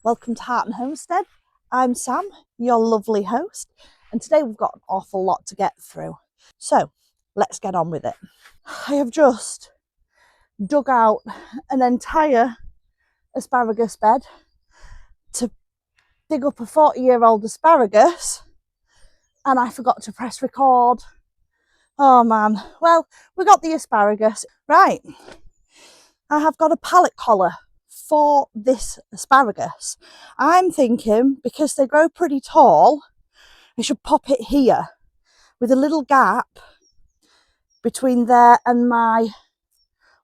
Welcome to Heart and Homestead. I'm Sam, your lovely host, and today we've got an awful lot to get through. So let's get on with it. I have just dug out an entire asparagus bed to dig up a 40-year-old asparagus, and I forgot to press record. Oh man, well, we got the asparagus. Right, I have got a pallet collar for this asparagus. I'm thinking, because they grow pretty tall, I should pop it here with a little gap between there and my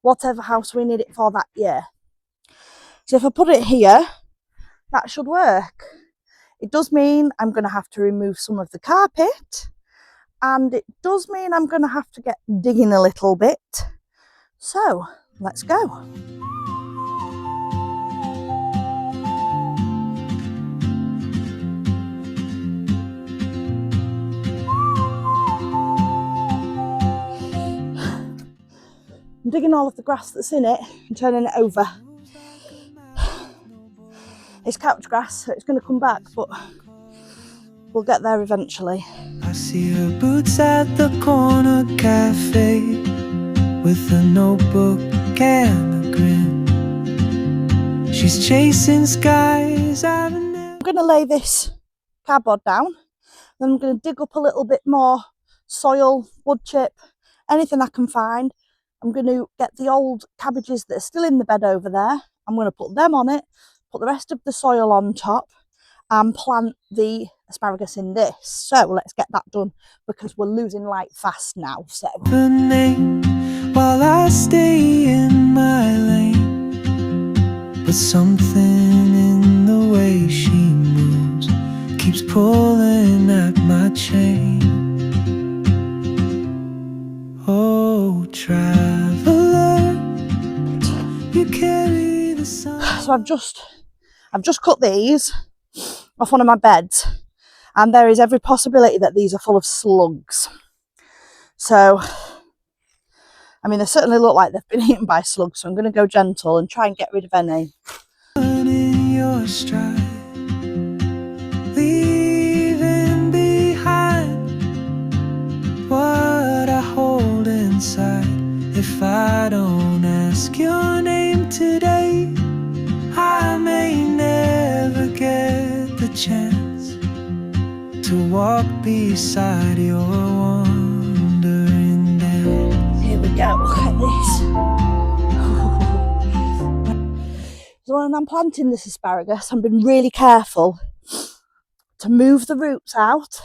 whatever house we need it for that year. So if I put it here, that should work. It does mean I'm going to have to remove some of the carpet, and it does mean I'm going to have to get digging a little bit. So let's go. I'm digging all of the grass that's in it and turning it over. It's couch grass, so it's going to come back, but we'll get there eventually. I see her boots at the corner cafe with a notebook and a grin. She's chasing skies. I'm going to lay this cardboard down, then I'm going to dig up a little bit more soil, wood chip, anything I can find. I'm going to get the old cabbages that are still in the bed over there. I'm going to put them on it, put the rest of the soil on top, and plant the asparagus in this. So let's get that done because we're losing light fast now. So the name while I stay in my lane, but something in the way she moves keeps pulling at my chain. Oh, traveler, you carry the sun. So I've just cut these off one of my beds, and there is every possibility that these are full of slugs. So, I mean, they certainly look like they've been eaten by slugs, so I'm going to go gentle and try and get rid of any. In your stride, leaving behind what I hold inside. If I don't ask your name today, I may never get the chance to walk beside your wandering dance. Here we go, look at this. So when I'm planting this asparagus, I'm being really careful to move the roots out,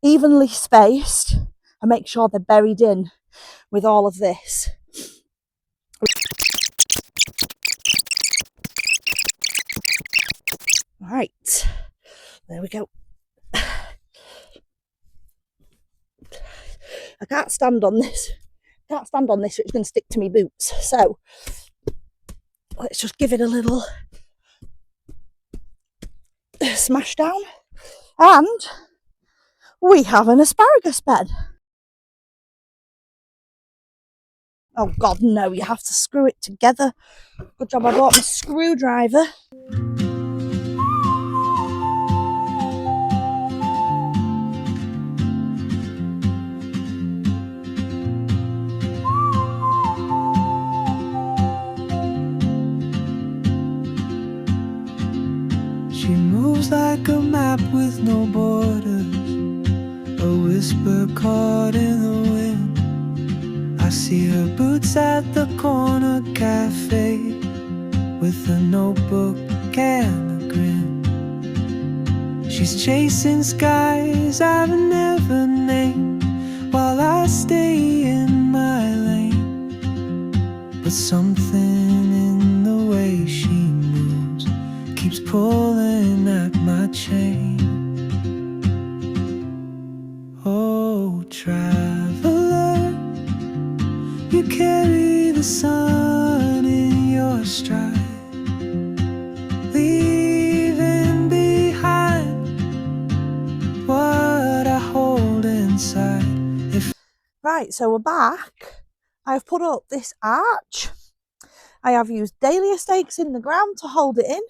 evenly spaced, and make sure they're buried in with all of this. Right, there we go. I can't stand on this. So it's going to stick to my boots. So let's just give it a little smash down, and we have an asparagus bed. Oh God, no, you have to screw it together. Good job I brought my screwdriver. She moves like a map with no borders, a whisper caught in the wind. I see her boots at the corner cafe with a notebook and a grin. She's chasing skies I've never named while I stay in my lane, but something in the way she moves keeps pulling at my chain. Oh, traveler, you carry the sun in your stride, leaving behind what I hold inside. Right, so we're back. I've put up this arch. I have used dahlia stakes in the ground to hold it in.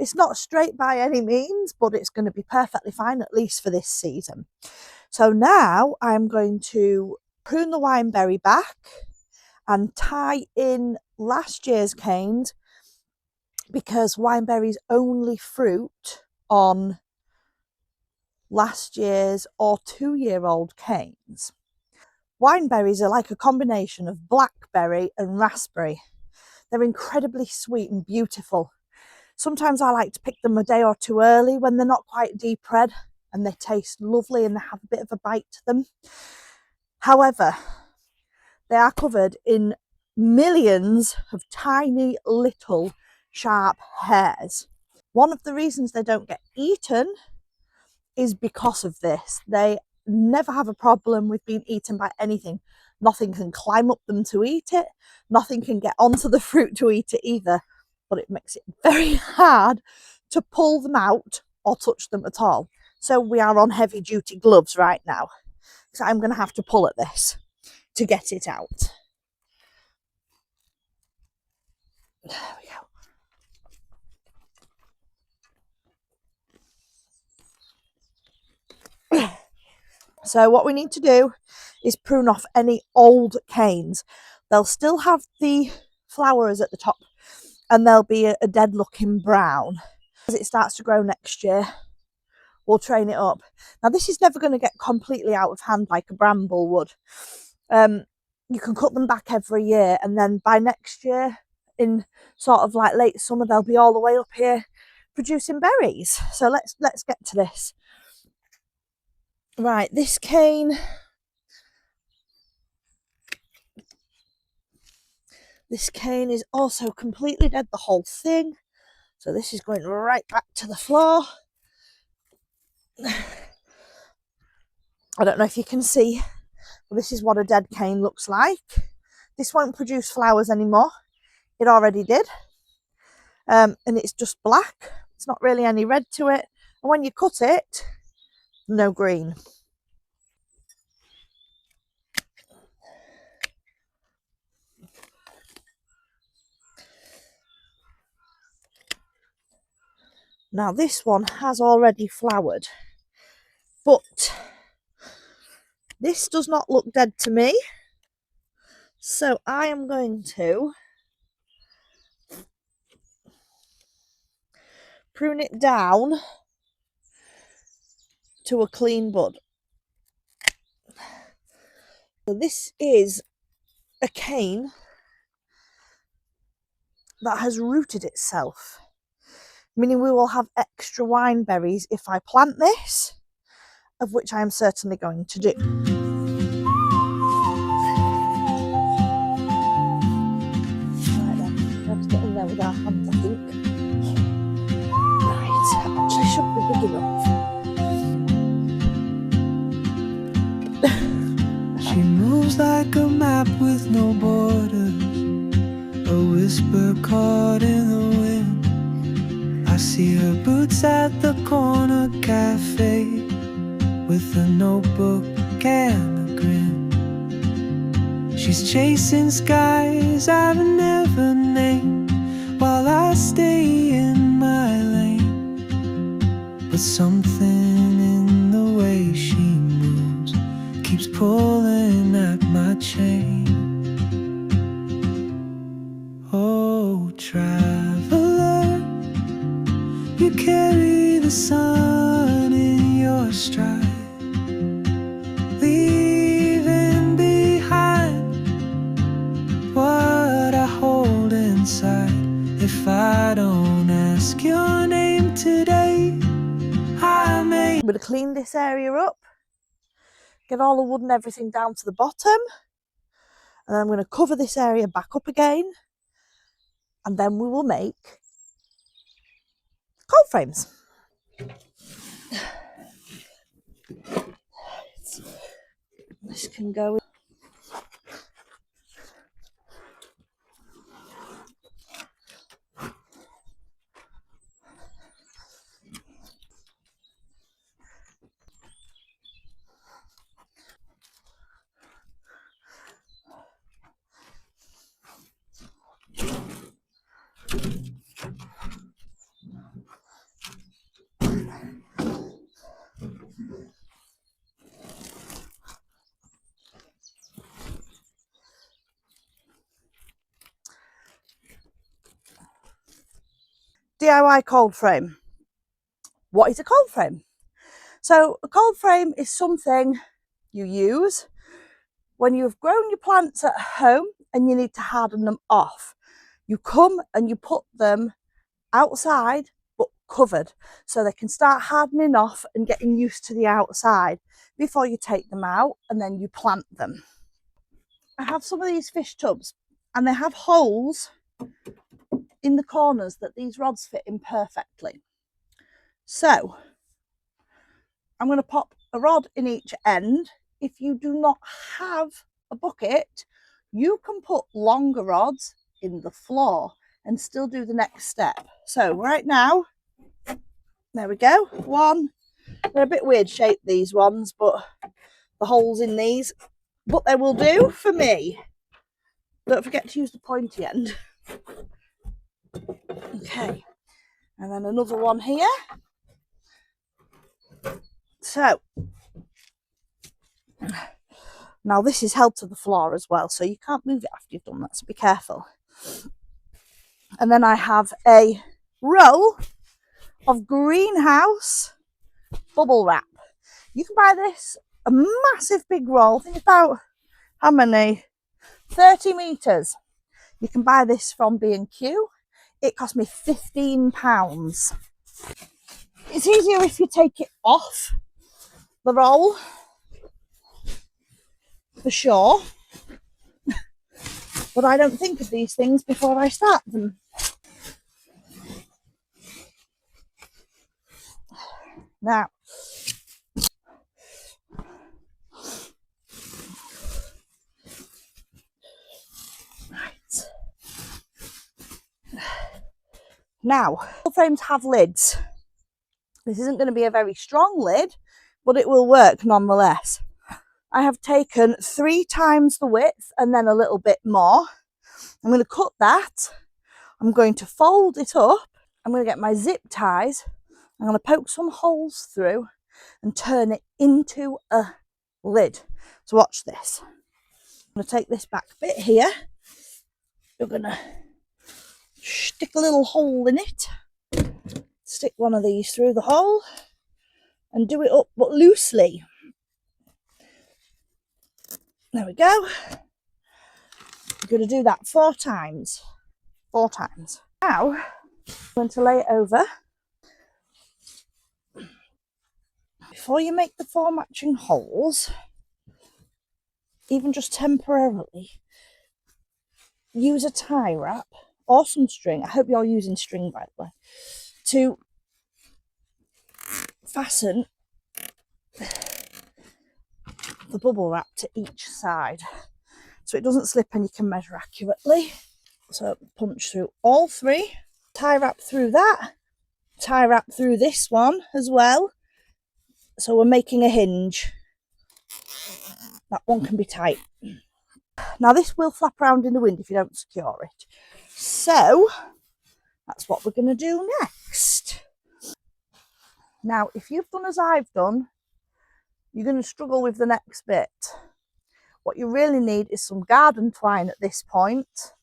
It's not straight by any means, but it's going to be perfectly fine, at least for this season. So now I'm going to prune the wineberry back and tie in last year's canes, because wineberries only fruit on last year's or 2-year-old canes. Wineberries are like a combination of blackberry and raspberry. They're incredibly sweet and beautiful. Sometimes I like to pick them a day or two early when they're not quite deep red, and they taste lovely and they have a bit of a bite to them. However, they are covered in millions of tiny little sharp hairs. One of the reasons they don't get eaten is because of this. They never have a problem with being eaten by anything. Nothing can climb up them to eat it. Nothing can get onto the fruit to eat it either. But it makes it very hard to pull them out or touch them at all. So we are on heavy duty gloves right now. So I'm going to have to pull at this to get it out. There we go. So what we need to do is prune off any old canes. They'll still have the flowers at the top, and they'll be a dead looking brown. As it starts to grow next year, we'll train it up. Now this is never going to get completely out of hand like a bramble would. You can cut them back every year, and then by next year, in sort of like late summer, they'll be all the way up here producing berries. So let's get to this. Right, this cane, is also completely dead, the whole thing. So this is going right back to the floor. I don't know if you can see, but this is what a dead cane looks like. This won't produce flowers anymore. It already did. And it's just black. It's not really any red to it. And when you cut it, no green. Now this one has already flowered, but this does not look dead to me. So I am going to prune it down to a clean bud. So this is a cane that has rooted itself, meaning we will have extra wineberries if I plant this, of which I am certainly going to do. Right then, we have to get in there with our hands, I think. Right, actually should be big enough. She moves like a map with no borders, a whisper caught in the wind. I see her boots at the corner cafe, with a notebook and a grin. She's chasing skies I've never named, while I stay in my lane. But something in the way she moves keeps pulling at my chain. Oh, traveler, you carry the sun in your stride, leaving behind what I hold inside. If I don't ask your name today, I may. I'm going to clean this area up, get all the wood and everything down to the bottom, and then I'm going to cover this area back up again, and then we will make cold frames. This can go in. DIY cold frame. What is a cold frame? So a cold frame is something you use when you've grown your plants at home and you need to harden them off. You come and you put them outside but covered so they can start hardening off and getting used to the outside before you take them out and then you plant them. I have some of these fish tubs and they have holes in the corners that these rods fit in perfectly. So I'm going to pop a rod in each end. If you do not have a bucket, you can put longer rods in the floor and still do the next step. So right now, there we go. One. They're a bit weird shaped, these ones, but the holes in these, but they will do for me. Don't forget to use the pointy end. Okay, and then another one here. So now this is held to the floor as well, so you can't move it after you've done that, so be careful. And then I have a roll of greenhouse bubble wrap. You can buy this, a massive big roll, I think it's about, how many? 30 metres. You can buy this from B&Q. It cost me £15. It's easier if you take it off the roll, for sure. But I don't think of these things before I start them. Now, right. Now, cold frames have lids. This isn't going to be a very strong lid, but it will work nonetheless. I have taken 3 times the width and then a little bit more. I'm going to cut that. I'm going to fold it up. I'm going to get my zip ties. I'm going to poke some holes through and turn it into a lid. So watch this. I'm going to take this back bit here. You're going to stick a little hole in it. Stick one of these through the hole and do it up, but loosely. There we go. I'm going to do that 4 times. 4 times. Now, I'm going to lay it over. Before you make the 4 matching holes, even just temporarily, use a tie wrap or some string. I hope you're using string, by the way, to fasten the bubble wrap to each side so it doesn't slip and you can measure accurately. So punch through all 3, tie wrap through that, tie wrap through this one as well. So we're making a hinge. That one can be tight. Now this will flap around in the wind if you don't secure it. So that's what we're going to do next. Now, if you've done as I've done, you're going to struggle with the next bit. What you really need is some garden twine at this point.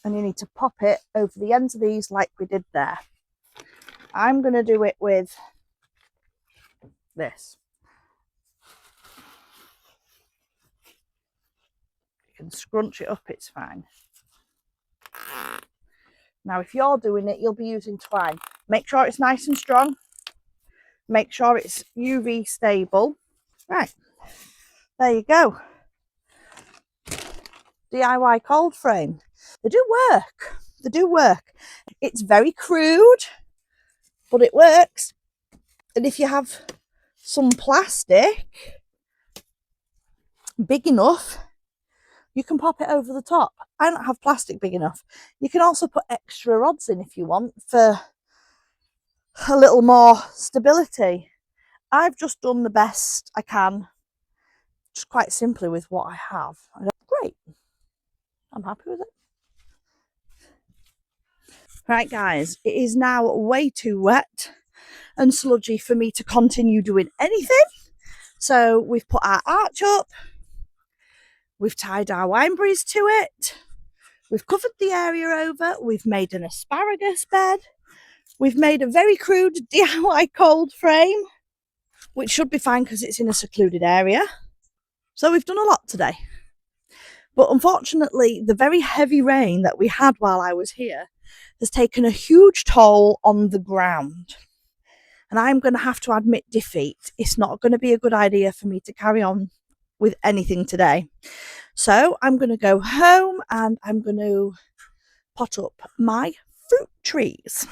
And you need to pop it over the ends of these like we did there. I'm going to do it with this. You can scrunch it up, it's fine. Now, if you're doing it, you'll be using twine. Make sure it's nice and strong. Make sure it's UV stable. Right, there you go. DIY cold frame. They do work. They do work. It's very crude, but it works. And if you have some plastic big enough, you can pop it over the top. I don't have plastic big enough. You can also put extra rods in if you want for a little more stability. I've just done the best I can, just quite simply with what I have. Great. I'm happy with it. Right, guys, it is now way too wet and sludgy for me to continue doing anything. So we've put our arch up. We've tied our wineberries to it. We've covered the area over, we've made an asparagus bed, we've made a very crude DIY cold frame, which should be fine because it's in a secluded area. So we've done a lot today. But unfortunately, the very heavy rain that we had while I was here has taken a huge toll on the ground. And I'm going to have to admit defeat. It's not going to be a good idea for me to carry on with anything today. So I'm going to go home and I'm going to pot up my fruit trees.